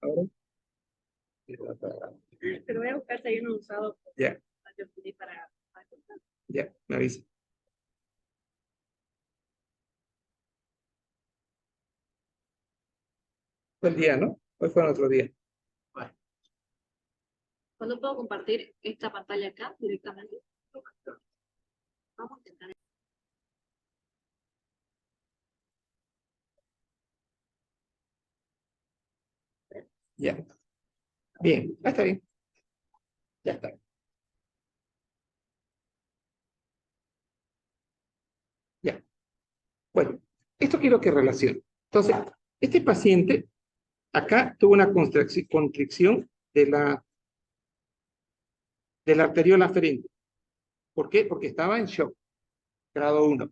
ahora. Pero voy a buscar si hay uno usado Ya, para cortar. ya, me avisa. Fue el día, ¿no? Hoy fue otro día. ¿Cuándo puedo compartir esta pantalla acá directamente? Vamos a intentar. Ya. Bien, está bien. Ya está. Ya. Bueno, esto quiero que relacione. Entonces, este paciente acá tuvo una constricción de la arteriola aferente. ¿Por qué? Porque estaba en shock, grado 1.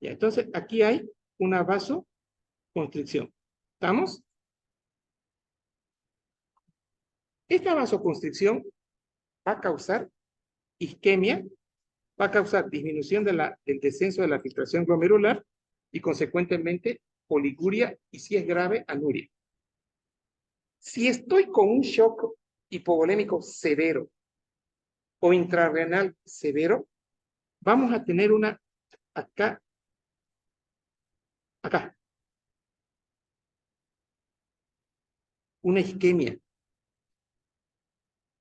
Ya, entonces, aquí hay una vasoconstricción. ¿Estamos? Esta vasoconstricción va a causar isquemia, va a causar disminución del descenso de la filtración glomerular y, consecuentemente, oliguria y, si es grave, anuria. Si estoy con un shock hipovolémico severo o intrarrenal severo, vamos a tener acá, una isquemia,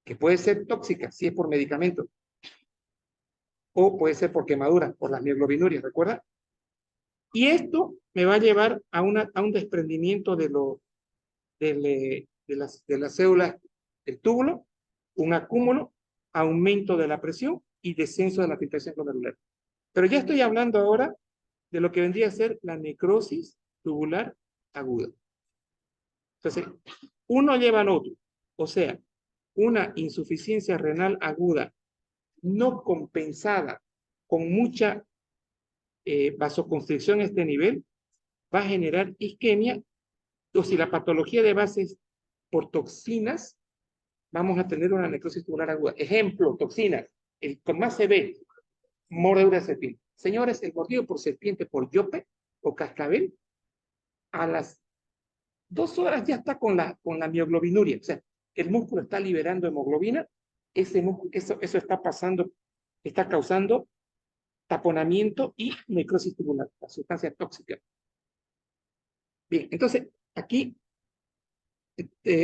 que puede ser tóxica si es por medicamento, o puede ser por quemadura, por las mioglobinuриas, ¿recuerda? Y esto me va a llevar a un desprendimiento de las células del túbulo, un acúmulo, aumento de la presión y descenso de la filtración glomerular. Pero ya estoy hablando ahora de lo que vendría a ser la necrosis tubular aguda. Entonces, uno lleva al otro. O sea, una insuficiencia renal aguda no compensada con mucha vasoconstricción a este nivel va a generar isquemia, o si la patología de base es por toxinas, vamos a tener una necrosis tubular aguda. Ejemplo, toxinas. El que más se ve, mordedura de serpiente. Señores, el mordido por serpiente por yope o cascabel, a las 2 horas ya está con la mioglobinuria. O sea, el músculo está liberando hemoglobina, eso está pasando, está causando taponamiento y necrosis tubular, la sustancia tóxica. Bien, entonces, aquí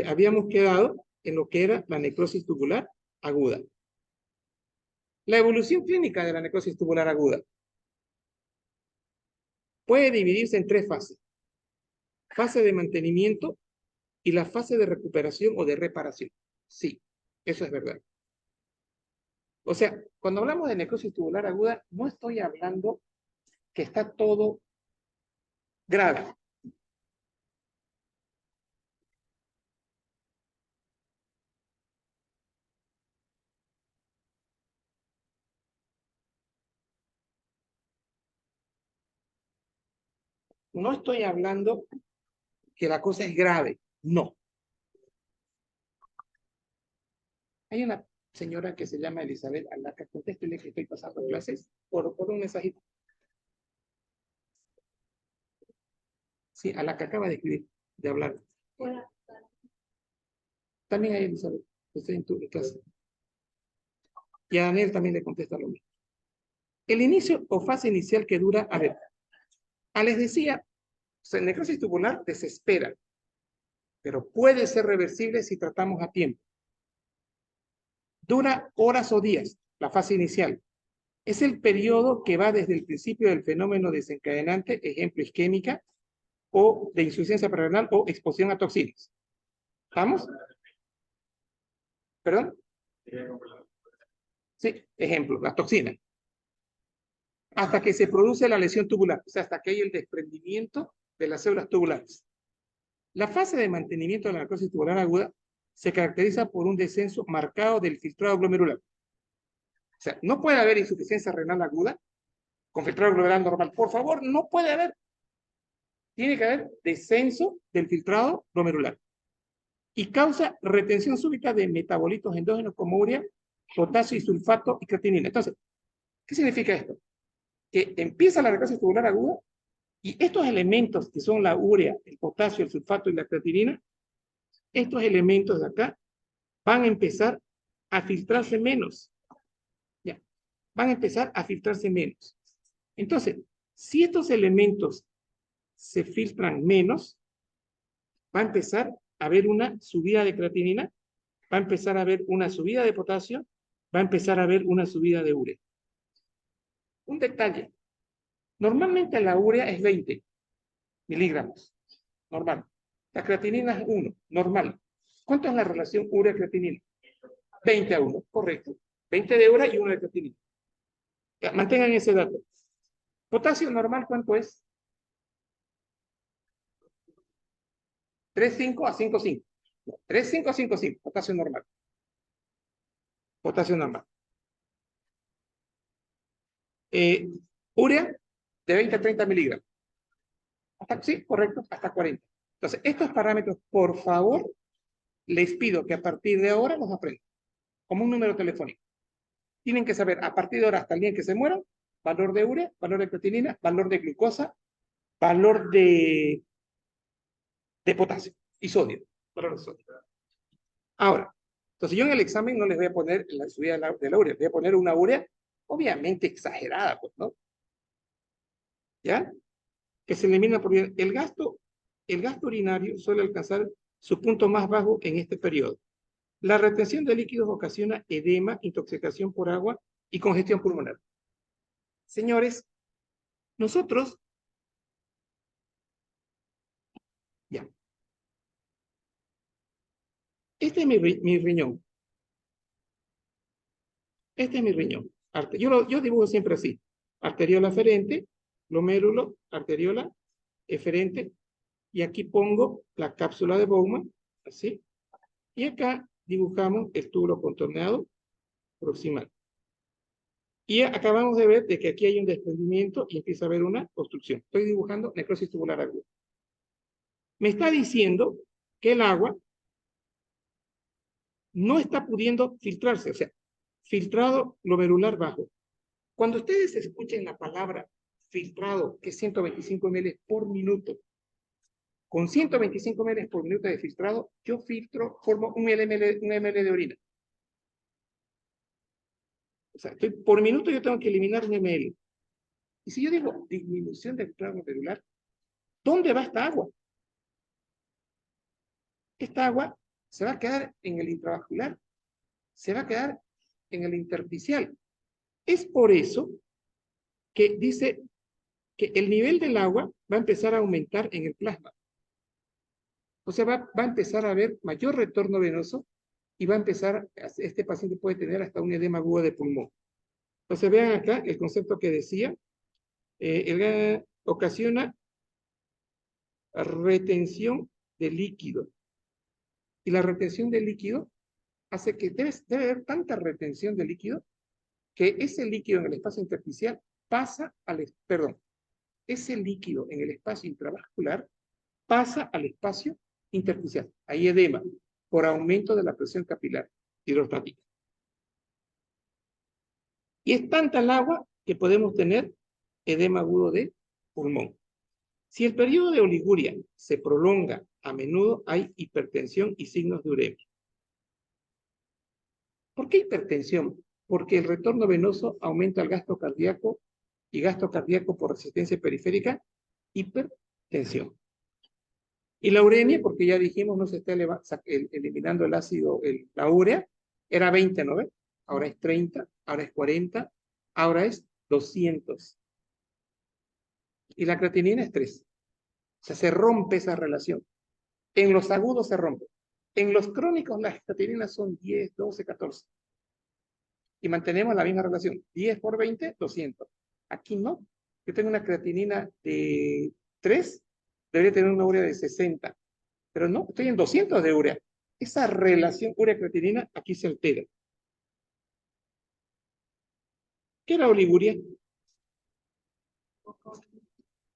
habíamos quedado en lo que era la necrosis tubular aguda. La evolución clínica de la necrosis tubular aguda puede dividirse en 3 fases. Fase de mantenimiento y la fase de recuperación o de reparación. Sí, eso es verdad. O sea, cuando hablamos de necrosis tubular aguda, no estoy hablando que está todo grave. No estoy hablando que la cosa es grave. No. Hay una señora que se llama Elizabeth Alaca. Contéstele que estoy pasando clases por un mensajito. Sí, Alaca acaba de escribir, de hablar. Hola. También hay Elizabeth. Estoy en tu clase. Y a Daniel también le contesta lo mismo. El inicio o fase inicial que dura, a ver, les decía, necrosis tubular desespera, pero puede ser reversible si tratamos a tiempo. Dura horas o días, la fase inicial. Es el periodo que va desde el principio del fenómeno desencadenante, ejemplo isquémica, o de insuficiencia renal o exposición a toxinas. ¿Estamos? ¿Perdón? Sí, ejemplo, las toxinas. Hasta que se produce la lesión tubular, o sea, hasta que hay el desprendimiento de las células tubulares. La fase de mantenimiento de la necrosis tubular aguda se caracteriza por un descenso marcado del filtrado glomerular. O sea, no puede haber insuficiencia renal aguda con filtrado glomerular normal. Por favor, no puede haber. Tiene que haber descenso del filtrado glomerular. Y causa retención súbita de metabolitos endógenos como urea, potasio y sulfato y creatinina. Entonces, ¿qué significa esto? que empieza la necrosis tubular aguda y estos elementos que son la urea, el potasio, el sulfato y la creatinina, estos elementos de acá van a empezar a filtrarse menos. Ya, van a empezar a filtrarse menos. Entonces, si estos elementos se filtran menos, va a empezar a haber una subida de creatinina, va a empezar a haber una subida de potasio, va a empezar a haber una subida de urea. Un detalle, normalmente la urea es 20 miligramos, normal. La creatinina es 1, normal. ¿Cuánto es la relación urea-creatinina? 20:1, correcto. 20 de urea y 1 de creatinina. Ya, mantengan ese dato. Potasio normal, ¿cuánto es? 3,5 a 5,5. 3,5 a 5,5, potasio normal. Potasio normal. Urea, de 20 a 30 miligramos. Sí, correcto, hasta 40. Entonces, estos parámetros, por favor, les pido que a partir de ahora los aprendan, como un número telefónico. Tienen que saber, a partir de ahora hasta el día en que se mueran, valor de urea, valor de creatinina, valor de glucosa, valor de potasio y sodio. Valor de sodio. Ahora, entonces yo en el examen no les voy a poner la subida de la urea, voy a poner una urea obviamente exagerada, pues, ¿no? ¿Ya? Que se elimina por el gasto urinario suele alcanzar su punto más bajo en este periodo. La retención de líquidos ocasiona edema, intoxicación por agua y congestión pulmonar. Señores, nosotros, ya, este es mi riñón. Este es mi riñón. Yo dibujo siempre así. Arteriola aferente, glomérulo, arteriola eferente, y aquí pongo la cápsula de Bowman, así, y acá dibujamos el túbulo contorneado proximal. Y acabamos de ver de que aquí hay un desprendimiento y empieza a haber una obstrucción. Estoy dibujando necrosis tubular aguda. Me está diciendo que el agua no está pudiendo filtrarse, o sea, filtrado glomerular bajo. Cuando ustedes escuchen la palabra filtrado, que es 125 ml por minuto, con 125 ml por minuto de filtrado, yo filtro, formo un ml de orina. O sea, por minuto yo tengo que eliminar un ml. Y si yo digo disminución del filtrado glomerular, ¿dónde va esta agua? Esta agua se va a quedar en el intravascular, se va a quedar en el intersticial. Es por eso que dice que el nivel del agua va a empezar a aumentar en el plasma. O sea, va a empezar a haber mayor retorno venoso y va a empezar, este paciente puede tener hasta un edema agudo de pulmón. Entonces vean acá el concepto que decía, ocasiona retención de líquido. Y la retención de líquido hace que debe haber tanta retención de líquido que ese líquido en el espacio intersticial pasa ese líquido en el espacio intravascular pasa al espacio intersticial. Hay edema por aumento de la presión capilar hidrostática. Y es tanta el agua que podemos tener edema agudo de pulmón. Si el periodo de oliguria se prolonga, a menudo hay hipertensión y signos de uremia. ¿Por qué hipertensión? Porque el retorno venoso aumenta el gasto cardíaco y gasto cardíaco por resistencia periférica, hipertensión. Y la uremia, porque ya dijimos, no se está eliminando el ácido, la urea, era 20, ¿no ves? Ahora es 30, ahora es 40, ahora es 200. Y la creatinina es 3. O sea, se rompe esa relación. En los agudos se rompe. En los crónicos las creatininas son 10, 12, 14. Y mantenemos la misma relación. 10 por 20, 200. Aquí no. Yo tengo una creatinina de 3, debería tener una urea de 60. Pero no, estoy en 200 de urea. Esa relación urea-creatinina aquí se altera. ¿Qué es la oliguria?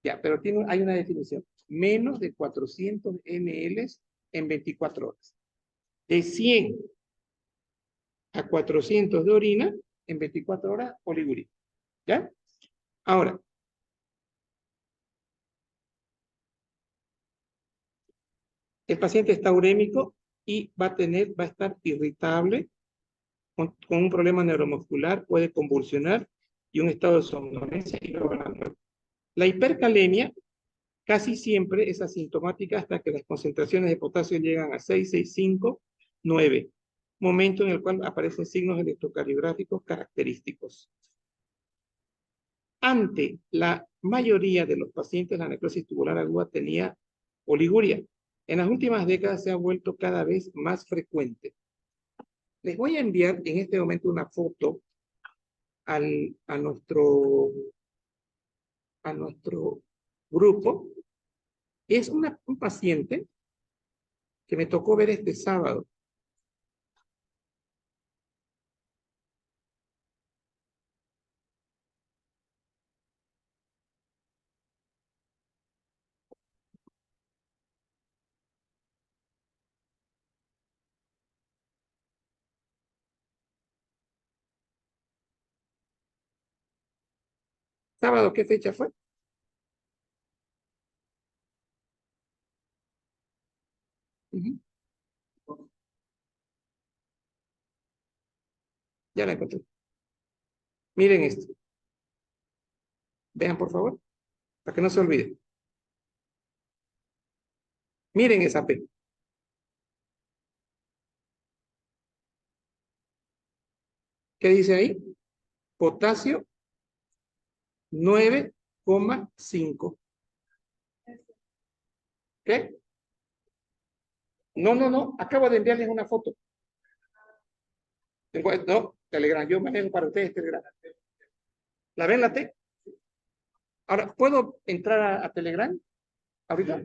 Ya, pero hay una definición. Menos de 400 ml en 24 horas. De 100 a 400 de orina en 24 horas, oliguria. ¿Ya? Ahora, el paciente está urémico y va a estar irritable, con un problema neuromuscular, puede convulsionar y un estado de somnolencia y luego la muerte. La hipercalemia casi siempre es asintomática hasta que las concentraciones de potasio llegan a 6, 6,5, 9, momento en el cual aparecen signos electrocardiográficos característicos. Ante la mayoría de los pacientes, la necrosis tubular aguda tenía oliguria. En las últimas décadas se ha vuelto cada vez más frecuente. Les voy a enviar en este momento una foto a nuestro grupo. Es un paciente que me tocó ver este sábado. ¿Sábado qué fecha fue? Ujú. Ya la encontré. Miren esto. Vean, por favor, para que no se olvide. Miren esa P. ¿Qué dice ahí? Potasio 9,5. ¿Qué? No, no, no. Acabo de enviarles una foto. No, Telegram. Yo manejo para ustedes Telegram. ¿La ven la T? Ahora, ¿puedo entrar a Telegram ahorita?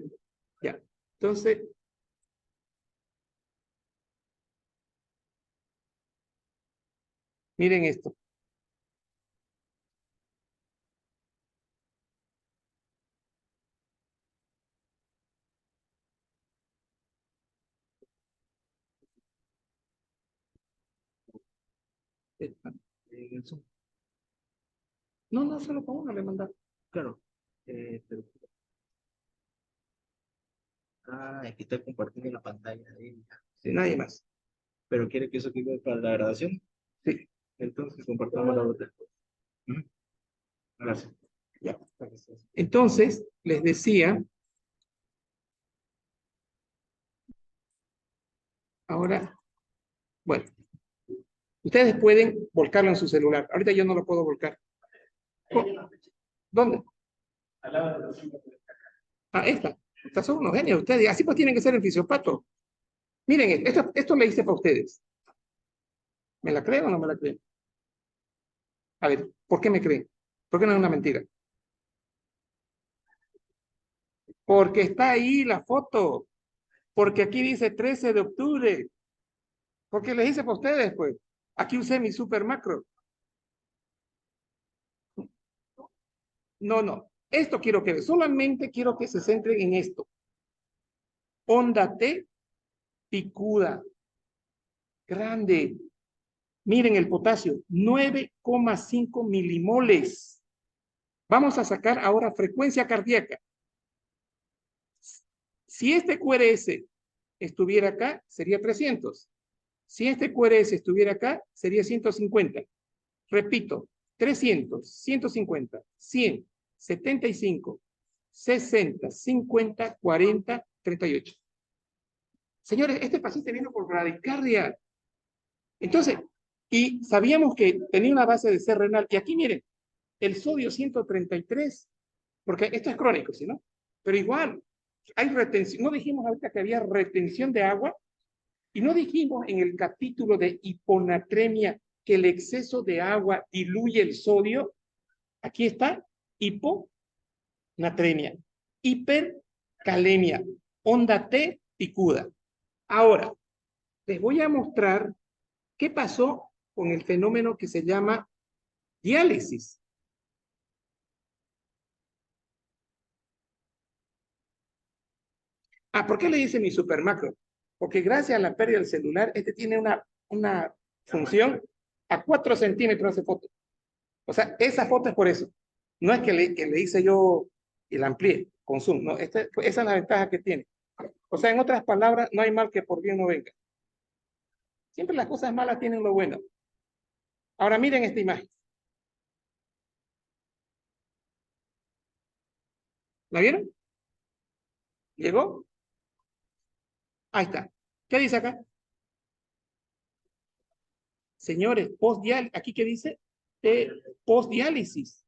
Ya. Entonces, miren esto. No, no, solo con uno le mandaron. Claro, pero es que está compartiendo la pantalla de ella. Sí, nadie más. Pero quiere que eso quede para la grabación. Sí, Entonces compartamos la otra. Ujú. Gracias. ya. Entonces, les decía, ahora, bueno, ustedes pueden volcarlo en su celular. Ahorita yo no lo puedo volcar. ¿Dónde? Ah, esta. Estas son unos genios ustedes. Así pues tienen que ser en fisiopato. Miren, esto le hice para ustedes. ¿Me la creen o no me la creen? A ver, ¿por qué me creen? ¿Por qué no es una mentira? Porque está ahí la foto. Porque aquí dice 13 de octubre. Porque les hice para ustedes, pues. Aquí usé mi super macro. No, no. Esto quiero que solamente quiero que se centren en esto. Onda T picuda. Grande. Miren el potasio, 9,5 milimoles. Vamos a sacar ahora frecuencia cardíaca. Si este QRS estuviera acá, sería 300. Si este QRS estuviera acá, sería 150. Repito, 300, 150, 100, 75, 60, 50, 40, 38. Señores, este paciente vino por bradicardia. Entonces, y sabíamos que tenía una base de C renal. Y aquí miren, el sodio 133, porque esto es crónico, ¿sí no? Pero igual, hay retención. No dijimos ahorita que había retención de agua. Y no dijimos en el capítulo de hiponatremia que el exceso de agua diluye el sodio. Aquí está, hiponatremia, hipercalemia, onda T picuda. Ahora, les voy a mostrar qué pasó con el fenómeno que se llama diálisis. ¿Por qué le dice mi supermacro? Porque gracias a la pérdida del celular, este tiene una función a 4 centímetros de foto. O sea, esa foto es por eso. No es que le hice yo y la amplié con Zoom, no, esa es la ventaja que tiene. O sea, en otras palabras, no hay mal que por bien no venga. Siempre las cosas malas tienen lo bueno. Ahora miren esta imagen. ¿La vieron? ¿Llegó? Ahí está. ¿Qué dice acá? Señores, postdiálisis. ¿Aquí qué dice? Postdiálisis.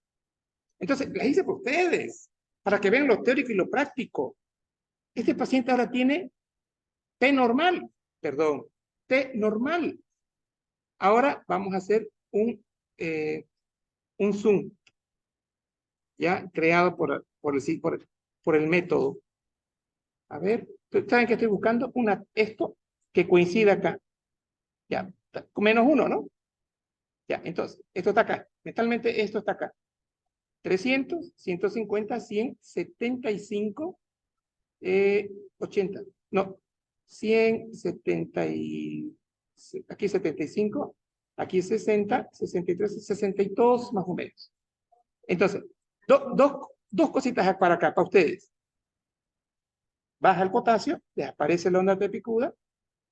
Entonces, la hice por ustedes, para que vean lo teórico y lo práctico. Este paciente ahora tiene T normal, perdón, T normal. Ahora vamos a hacer un Zoom, ya creado por el método. A ver, ¿saben qué estoy buscando? Esto que coincida acá. Ya, -1, ¿no? Ya, entonces, esto está acá. Mentalmente, esto está acá. 300, 150, 100, 75, 80. No, 100, 70 y... Aquí 75, aquí 60, 63, 62 más o menos. Entonces, dos cositas para acá, para ustedes. Baja el potasio, desaparece la onda de picuda,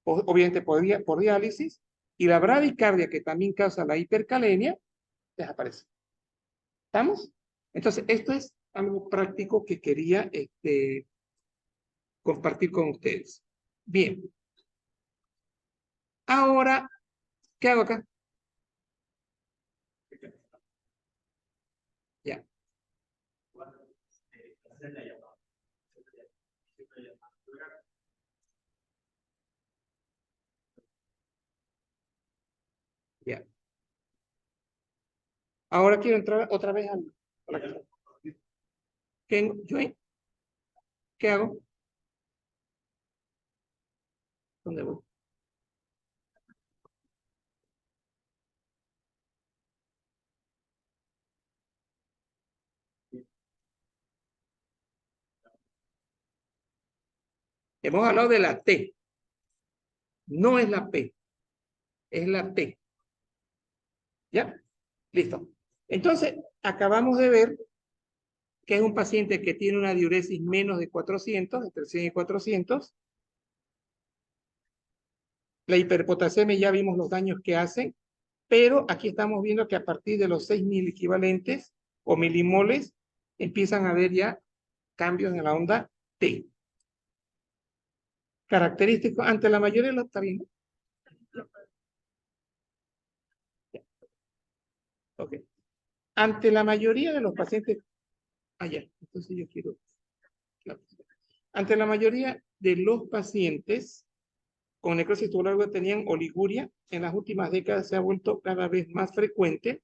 obviamente por diálisis, y la bradicardia, que también causa la hipercalemia, desaparece. ¿Estamos? Entonces, esto es algo práctico que quería compartir con ustedes. Bien. Ahora, ¿qué hago acá? Ya. Ya. Ahora quiero entrar otra vez a la clase. ¿Qué hago? ¿Dónde voy? Hemos hablado de la T. No es la P, es la T. ¿Ya? Listo. Entonces, acabamos de ver que es un paciente que tiene una diuresis menos de 400, entre 100 y 400. La hiperpotasemia ya vimos los daños que hace, pero aquí estamos viendo que a partir de los 6.000 equivalentes o milimoles empiezan a haber ya cambios en la onda T. Característico ante la mayoría de los... ¿Está bien? Ok. Ante la mayoría de los pacientes... ya. Entonces yo quiero... Ante la mayoría de los pacientes con necrosis tubular aguda tenían oliguria, en las últimas décadas se ha vuelto cada vez más frecuente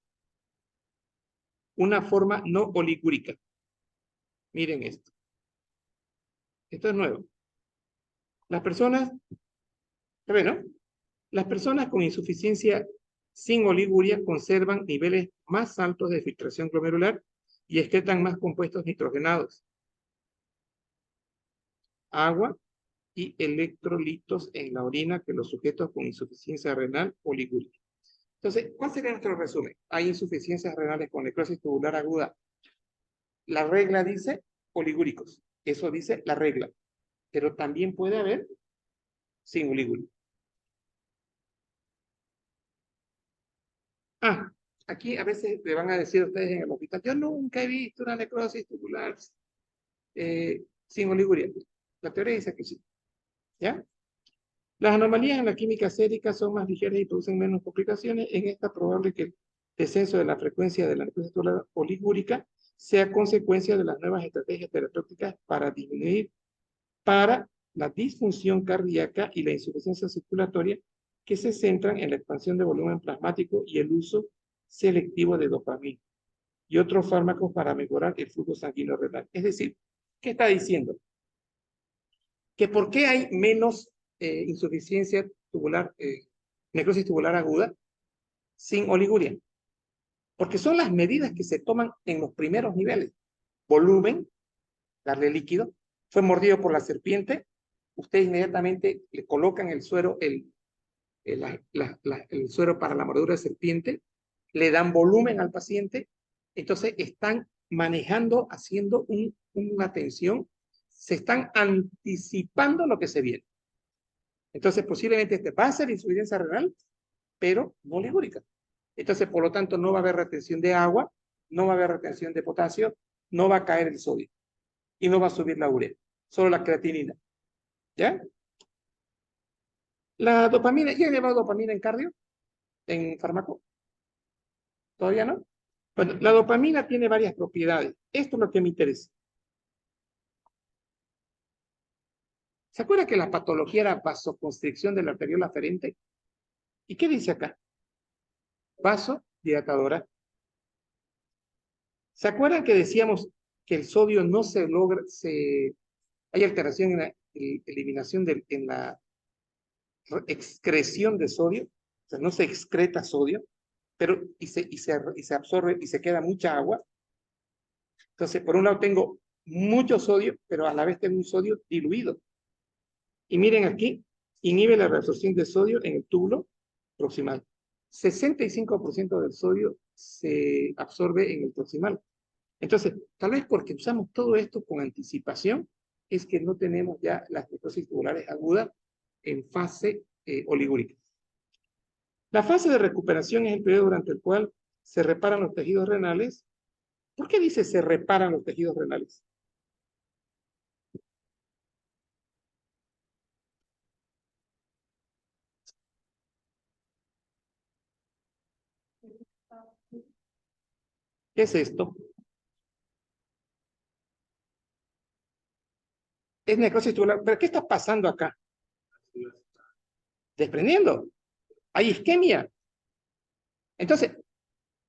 una forma no oligúrica. Miren esto. Esto es nuevo. Las personas, bueno, las personas con insuficiencia sin oliguria conservan niveles más altos de filtración glomerular y excretan más compuestos nitrogenados, agua y electrolitos en la orina que los sujetos con insuficiencia renal oligúrica. Entonces, ¿cuál sería nuestro resumen? Hay insuficiencias renales con necrosis tubular aguda. La regla dice oligúricos. Eso dice la regla. Pero también puede haber sin oliguria. Aquí a veces le van a decir a ustedes en el hospital, yo nunca he visto una necrosis tubular sin oliguria. La teoría dice que sí. ¿Ya? Las anomalías en la química sérica son más ligeras y producen menos complicaciones. En esta probable que el descenso de la frecuencia de la necrosis tubular oligúrica sea consecuencia de las nuevas estrategias terapéuticas para disminuir la disfunción cardíaca y la insuficiencia circulatoria que se centran en la expansión de volumen plasmático y el uso selectivo de dopamina y otros fármacos para mejorar el flujo sanguíneo renal. Es decir, ¿qué está diciendo? Que ¿por qué hay menos insuficiencia tubular, necrosis tubular aguda sin oliguria? Porque son las medidas que se toman en los primeros niveles. Volumen, darle líquido, fue mordido por la serpiente, ustedes inmediatamente le colocan el suero, el suero para la mordedura de serpiente, le dan volumen al paciente, entonces están manejando, haciendo una tensión, se están anticipando lo que se viene. Entonces, posiblemente este va a ser insuficiencia renal, pero no oligúrica. Entonces, por lo tanto, no va a haber retención de agua, no va a haber retención de potasio, no va a caer el sodio y no va a subir la urea, solo la creatinina. ¿Ya? La dopamina, ¿ya he llevado dopamina en cardio? ¿En fármaco? ¿Todavía no? Bueno, la dopamina tiene varias propiedades. Esto es lo que me interesa. ¿Se acuerda que la patología era vasoconstricción de la arteriola aferente? ¿Y qué dice acá? Vasodilatadora. ¿Se acuerdan que decíamos que el sodio no se logra, hay alteración en la eliminación en la excreción de sodio? O sea, no se excreta sodio, pero y se absorbe y se queda mucha agua. Entonces, por un lado tengo mucho sodio, pero a la vez tengo un sodio diluido. Y miren aquí, inhibe la reabsorción de sodio en el túbulo proximal. 65% del sodio se absorbe en el proximal. Entonces, tal vez porque usamos todo esto con anticipación, es que no tenemos ya las necrosis tubulares agudas en fase oligúrica. La fase de recuperación es el periodo durante el cual se reparan los tejidos renales. ¿Por qué dice se reparan los tejidos renales? ¿Qué es esto? Es necrosis tubular. ¿Pero qué está pasando acá? Desprendiendo. Hay isquemia. Entonces,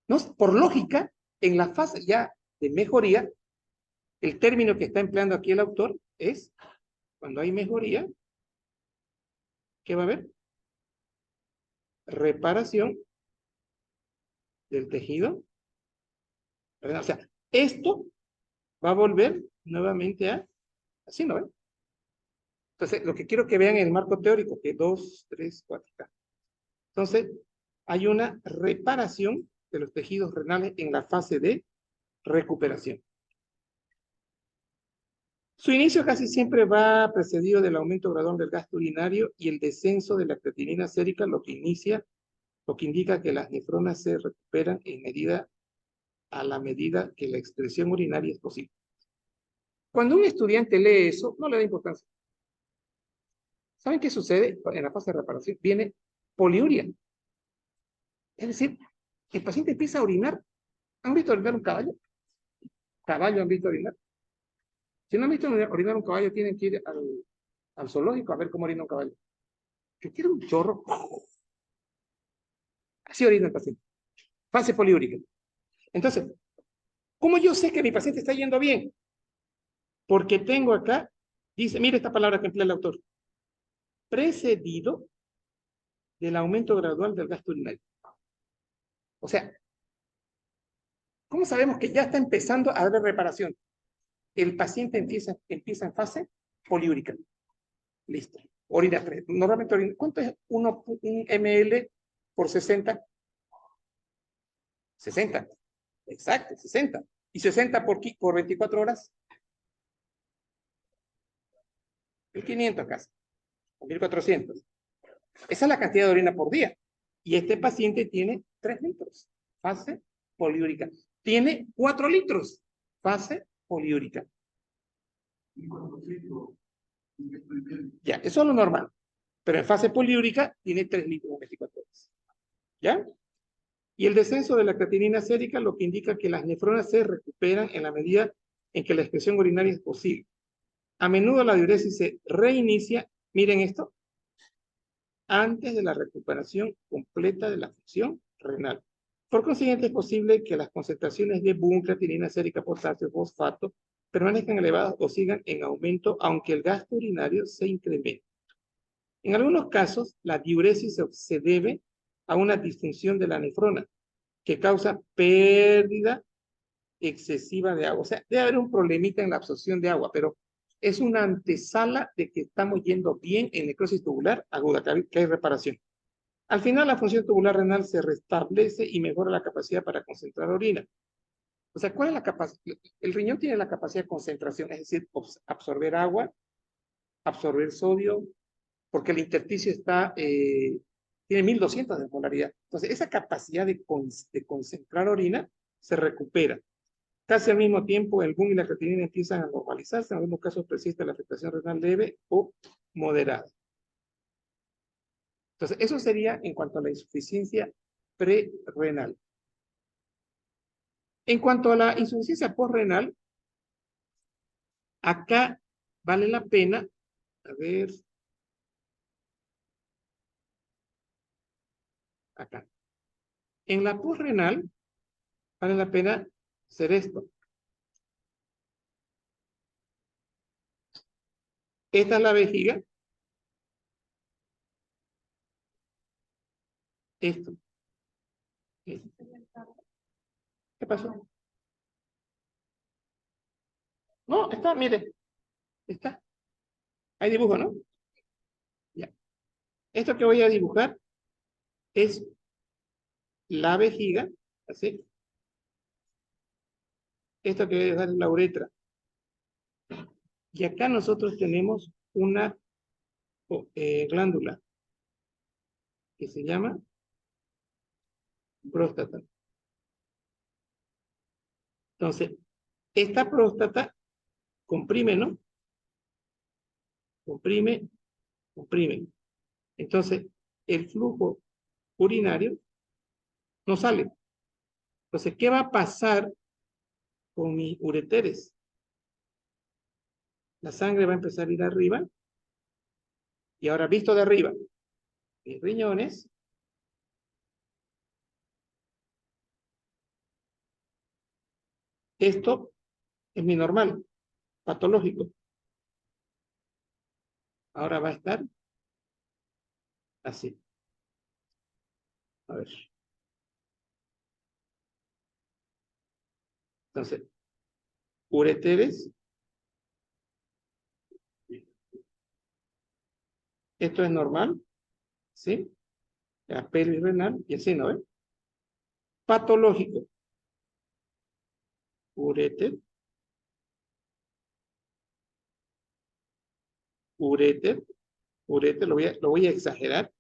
¿no? Por lógica, en la fase ya de mejoría, el término que está empleando aquí el autor es, cuando hay mejoría, ¿qué va a haber? Reparación del tejido. O sea, esto va a volver nuevamente a, así, ¿no? Entonces, lo que quiero que vean en el marco teórico, que 2, 3, 4, acá. Entonces, hay una reparación de los tejidos renales en la fase de recuperación. Su inicio casi siempre va precedido del aumento gradual del gasto urinario y el descenso de la creatinina sérica, lo que indica que las nefronas se recuperan a la medida que la excreción urinaria es posible. Cuando un estudiante lee eso, no le da importancia. ¿Saben qué sucede en la fase de reparación? Viene poliuria. Es decir, el paciente empieza a orinar. ¿Han visto orinar un caballo? ¿Caballo han visto orinar? Si no han visto orinar un caballo, tienen que ir al zoológico a ver cómo orina un caballo. Que tiene un chorro. Así orina el paciente. Fase poliúrica. Entonces, ¿cómo yo sé que mi paciente está yendo bien? Porque tengo acá, dice, mire esta palabra que emplea el autor, precedido del aumento gradual del gasto urinario. O sea, ¿cómo sabemos que ya está empezando a haber reparación? El paciente empieza en fase poliúrica. Listo. Orina. Normalmente orina. ¿Cuánto es un ml por 60? 60. Exacto, 60. ¿Y 60 por 24 horas? 1500 casi. 1400. Esa es la cantidad de orina por día. Y este paciente tiene 3 litros. Fase poliúrica. Tiene 4 litros. Fase poliúrica. Ya, eso es lo normal. Pero en fase poliúrica tiene 3 litros en 24 horas. ¿Ya? Y el descenso de la creatinina sérica lo que indica que las nefronas se recuperan en la medida en que la excreción urinaria es posible. A menudo la diuresis se reinicia, miren esto, antes de la recuperación completa de la función renal. Por consiguiente, es posible que las concentraciones de BUN, creatinina sérica, potasio, fosfato permanezcan elevadas o sigan en aumento, aunque el gasto urinario se incremente. En algunos casos, la diuresis se debe a una disfunción de la nefrona, que causa pérdida excesiva de agua. O sea, debe haber un problemita en la absorción de agua, pero es una antesala de que estamos yendo bien en necrosis tubular aguda, que hay reparación. Al final, la función tubular renal se restablece y mejora la capacidad para concentrar orina. O sea, ¿cuál es la capacidad? El riñón tiene la capacidad de concentración, es decir, absorber agua, absorber sodio, porque el intersticio tiene 1200 de molaridad. Entonces, esa capacidad de concentrar orina se recupera. Casi al mismo tiempo, el boom y la creatinina empiezan a normalizarse. En algunos casos persiste la afectación renal leve o moderada. Entonces, eso sería en cuanto a la insuficiencia prerrenal. En cuanto a la insuficiencia postrenal, acá vale la pena, a ver, acá. En la postrenal, vale la pena hacer esto. Esta es la vejiga. Esto. ¿Qué pasó? No, está, mire. Está. Hay dibujo, ¿no? Ya. Esto que voy a dibujar es la vejiga, así. Esto que voy a dibujar es la uretra. Y acá nosotros tenemos una glándula que se llama próstata. Entonces, esta próstata comprime, ¿no? Comprime, comprime. Entonces, el flujo urinario no sale. Entonces, ¿qué va a pasar con mis ureteres? La sangre va a empezar a ir arriba. Y ahora, visto de arriba, mis riñones, esto es mi normal, patológico. Ahora va a estar así. A ver. Entonces, ureteres, esto es normal, ¿sí? La pelvis renal, y así, ¿no? Patológico. Ureter, ureter, ureter, lo voy a exagerar.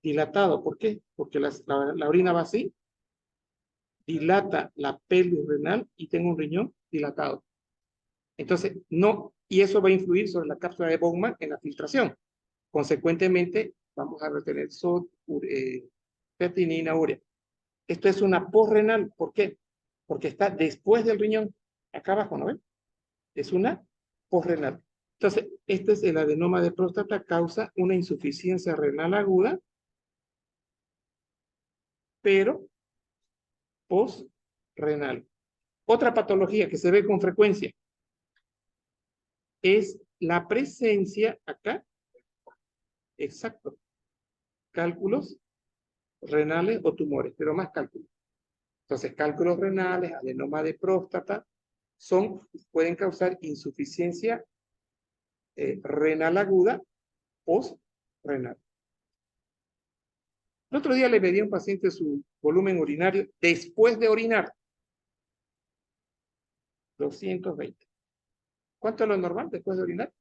Dilatado, ¿por qué? Porque la orina va así, dilata la pelvis renal y tengo un riñón dilatado. Entonces, no, y eso va a influir sobre la cápsula de Bowman en la filtración. Consecuentemente, vamos a retener creatinina, urea. Esto es una posrenal, ¿por qué? Porque está después del riñón, acá abajo, ¿no ven? Es una posrenal. Entonces, este es el adenoma de próstata, causa una insuficiencia renal aguda, pero postrenal. Otra patología que se ve con frecuencia es la presencia acá, exacto, cálculos renales o tumores, pero más cálculos. Entonces, cálculos renales, adenoma de próstata, pueden causar insuficiencia renal aguda postrenal. El otro día le pedí a un paciente su volumen urinario después de orinar. 220. ¿Cuánto es lo normal después de orinar?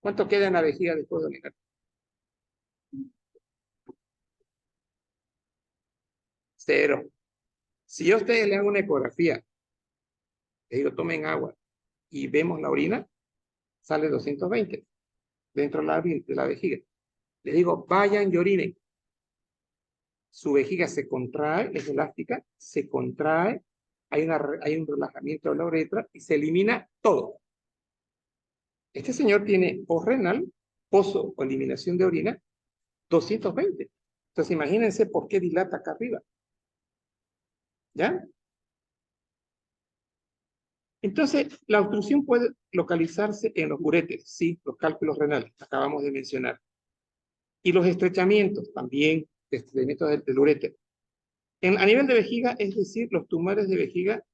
¿Cuánto queda en la vejiga después de orinar? 0. Si yo a ustedes le hago una ecografía, le digo tomen agua y vemos la orina, sale 220 dentro de la vejiga. Le digo vayan y orinen. Su vejiga se contrae, es elástica, se contrae, hay un relajamiento de la uretra y se elimina todo. Este señor tiene posrenal, pozo o eliminación de orina, 220. Entonces imagínense por qué dilata acá arriba. ¿Ya? Entonces, la obstrucción puede localizarse en los uréteres, sí, los cálculos renales, acabamos de mencionar. Y los estrechamientos, también, estrechamientos del uréter. A nivel de vejiga, es decir, los tumores de vejiga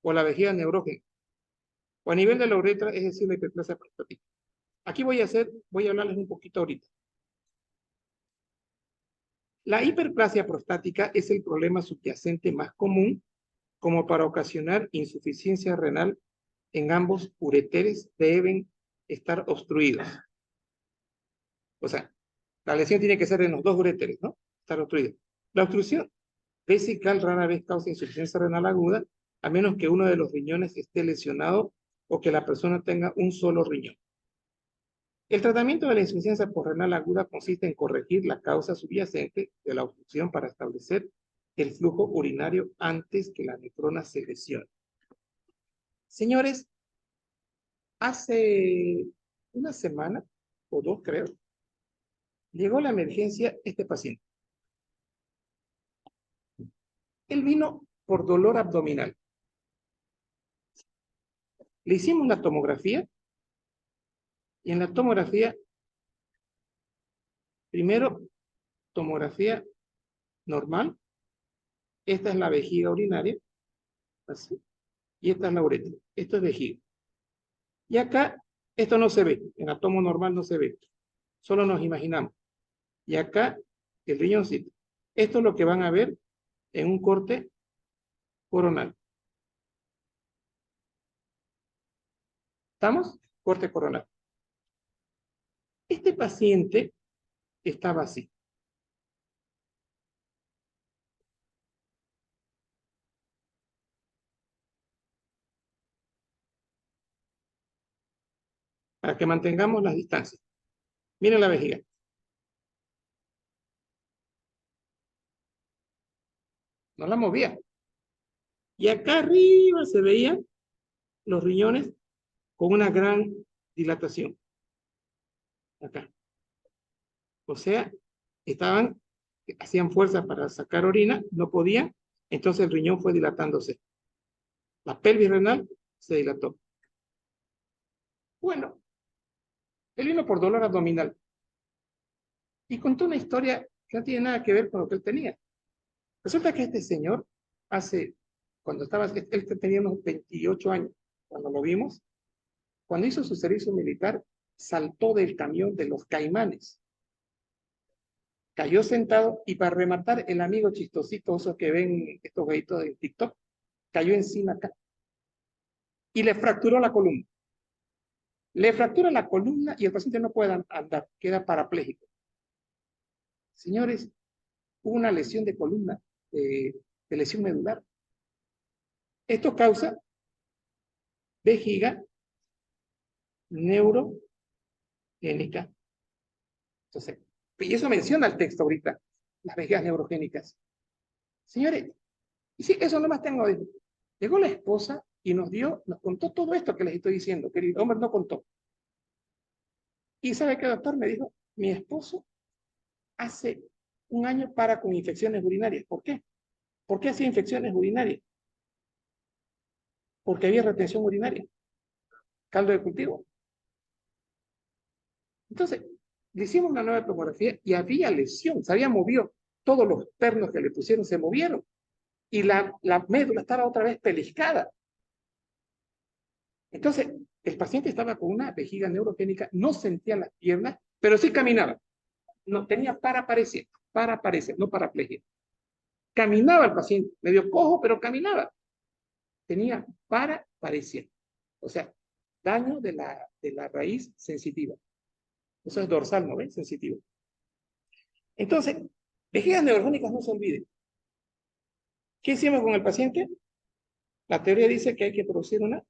o la vejiga neurógena. O a nivel de la uretra, es decir, la hiperplasia prostática. Aquí voy a hablarles un poquito ahorita. La hiperplasia prostática es el problema subyacente más común como para ocasionar insuficiencia renal en ambos ureteres deben estar obstruidos. O sea, la lesión tiene que ser en los dos ureteres, ¿no? Estar obstruidos. La obstrucción vesical rara vez causa insuficiencia renal aguda, a menos que uno de los riñones esté lesionado o que la persona tenga un solo riñón. El tratamiento de la insuficiencia renal aguda consiste en corregir la causa subyacente de la obstrucción para establecer el flujo urinario antes que la nefrona se lesione. Señores, hace una semana o dos, creo, llegó a la emergencia este paciente. Él vino por dolor abdominal. Le hicimos una tomografía y en la tomografía, primero, tomografía normal. Esta es la vejiga urinaria, así, y esta es la uretra. Esto es vejiga. Y acá, esto no se ve, en la tomo normal no se ve, solo nos imaginamos. Y acá, el riñoncito. Esto es lo que van a ver en un corte coronal. ¿Estamos? Corte coronal. Este paciente estaba así. Para que mantengamos las distancias. Miren la vejiga. No la movía. Y acá arriba se veían los riñones con una gran dilatación. Acá. O sea, hacían fuerza para sacar orina, no podían, entonces el riñón fue dilatándose. La pelvis renal se dilató. Bueno, él vino por dolor abdominal y contó una historia que no tiene nada que ver con lo que él tenía. Resulta que este señor, él tenía unos 28 años, cuando lo vimos, cuando hizo su servicio militar, saltó del camión de los Caimanes. Cayó sentado y para rematar, el amigo chistosito, esos que ven estos gaitos de TikTok, cayó encima acá y le fracturó la columna. Le fractura la columna y el paciente no puede andar, queda parapléjico. Señores, hubo una lesión de columna, de lesión medular. Esto causa vejiga neurogénica. Entonces, y eso menciona el texto ahorita, las vejigas neurogénicas. Señores, y sí, eso nomás tengo. Llegó la esposa y nos contó todo esto que les estoy diciendo, que el hombre no contó. Y ¿sabe qué, doctor? Me dijo, mi esposo hace un año para con infecciones urinarias. ¿Por qué? ¿Por qué hacía infecciones urinarias? Porque había retención urinaria, caldo de cultivo. Entonces, le hicimos una nueva tomografía y había lesión, se había movido, todos los pernos que le pusieron se movieron y la médula estaba otra vez pellizcada. Entonces, el paciente estaba con una vejiga neurogénica, no sentía las piernas, pero sí caminaba. No tenía paraparesia, no paraplegia. Caminaba el paciente, medio cojo, pero caminaba. Tenía paraparesia, o sea, daño de la raíz sensitiva. Eso es dorsal, ¿no ven? Sensitivo. Entonces, vejigas neurogénicas no se olviden. ¿Qué hicimos con el paciente? La teoría dice que hay que producir una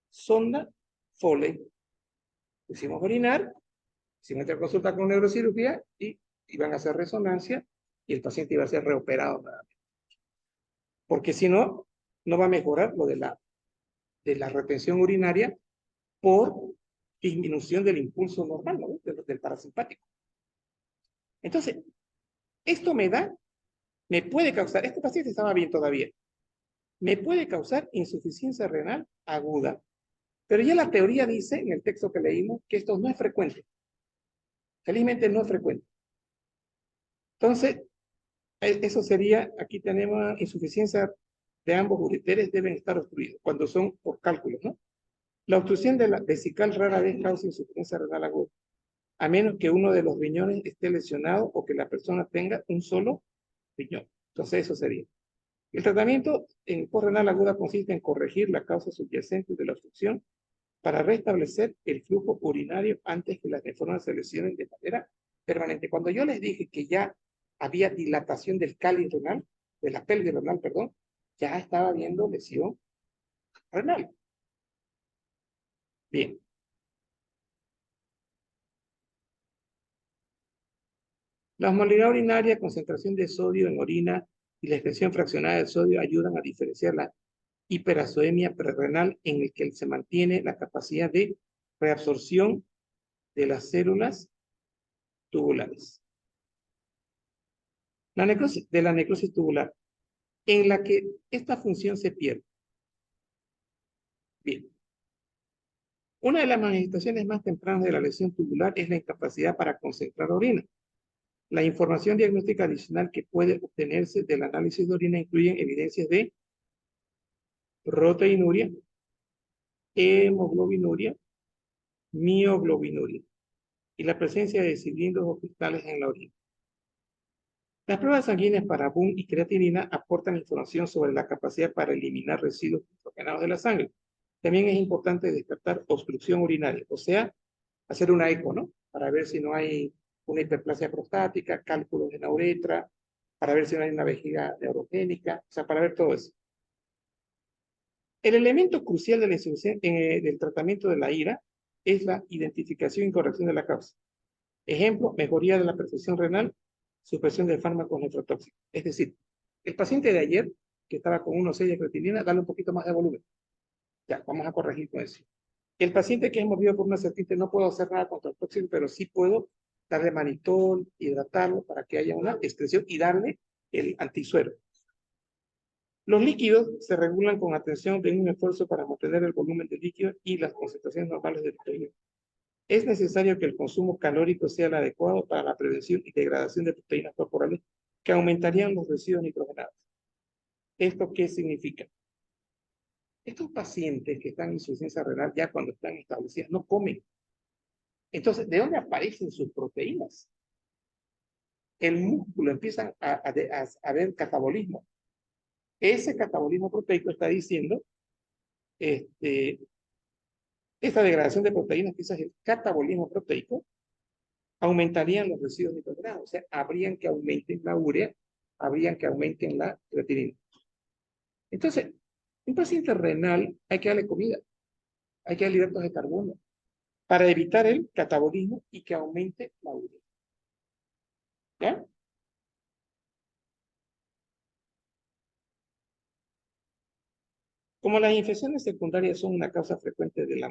sonda Foley. Hicimos orinar, hicimos otra consulta con neurocirugía y iban a hacer resonancia y el paciente iba a ser reoperado nuevamente. Porque si no, no va a mejorar lo de la retención urinaria por disminución del impulso normal, ¿no? Del parasimpático. Entonces, esto me puede causar, este paciente estaba bien todavía, me puede causar insuficiencia renal aguda. Pero ya la teoría dice, en el texto que leímos, que esto no es frecuente. Felizmente no es frecuente. Entonces, eso sería, aquí tenemos insuficiencia de ambos ureteres deben estar obstruidos, cuando son por cálculos, ¿no? La obstrucción de la vesical rara vez causa insuficiencia renal aguda. a menos que uno de los riñones esté lesionado o que la persona tenga un solo riñón. Entonces, eso sería. El tratamiento en renal aguda consiste en corregir la causa subyacente de la obstrucción para restablecer el flujo urinario antes que las nefronas se lesionen de manera permanente. Cuando yo les dije que ya había dilatación del cáliz renal, de la pelvis renal, perdón, ya estaba habiendo lesión renal. Bien. La osmolaridad urinaria, concentración de sodio en orina y la expresión fraccionada de sodio ayudan a diferenciar la hiperazoemia prerrenal en el que se mantiene la capacidad de reabsorción de las células tubulares. La necrosis tubular, en la que esta función se pierde. Bien. Una de las manifestaciones más tempranas de la lesión tubular es la incapacidad para concentrar orina. La información diagnóstica adicional que puede obtenerse del análisis de orina incluye evidencias de proteinuria, hemoglobinuria, mioglobinuria y la presencia de cilindros o cristales en la orina. Las pruebas sanguíneas para BUN y creatinina aportan información sobre la capacidad para eliminar residuos nitrogenados de la sangre. También es importante descartar obstrucción urinaria, o sea, hacer una eco, ¿no? Para ver si no hay una hiperplasia prostática, cálculos de la uretra, para ver si no hay una vejiga neurogénica, o sea, para ver todo eso. El elemento crucial de del tratamiento de la ira es la identificación y corrección de la causa. Ejemplo, mejoría de la perfusión renal, supresión de fármacos nefrotóxicos. Es decir, el paciente de ayer, que estaba con 1,6 de creatinina, dale un poquito más de volumen. Ya, vamos a corregir con eso. El paciente que es mordido por una serpiente, no puedo hacer nada contra el tóxico, pero sí puedo darle manitol, hidratarlo para que haya una excreción y darle el antisuero. Los líquidos se regulan con atención de un esfuerzo para mantener el volumen de líquido y las concentraciones normales de proteínas. Es necesario que el consumo calórico sea el adecuado para la prevención y degradación de proteínas corporales que aumentarían los residuos nitrogenados. ¿Esto qué significa? Estos pacientes que están en insuficiencia renal ya cuando están establecidas no comen. Entonces, ¿de dónde aparecen sus proteínas? El músculo empieza a ver catabolismo. Ese catabolismo proteico está diciendo, esta degradación de proteínas, quizás el catabolismo proteico, aumentarían los residuos nitrogenados. O sea, habrían que aumenten la urea, habrían que aumenten la creatinina. Entonces, un paciente renal hay que darle comida, hay que darle hidratos de carbono para evitar el catabolismo y que aumente la urea. ¿Ya? Como las infecciones secundarias son una causa frecuente de la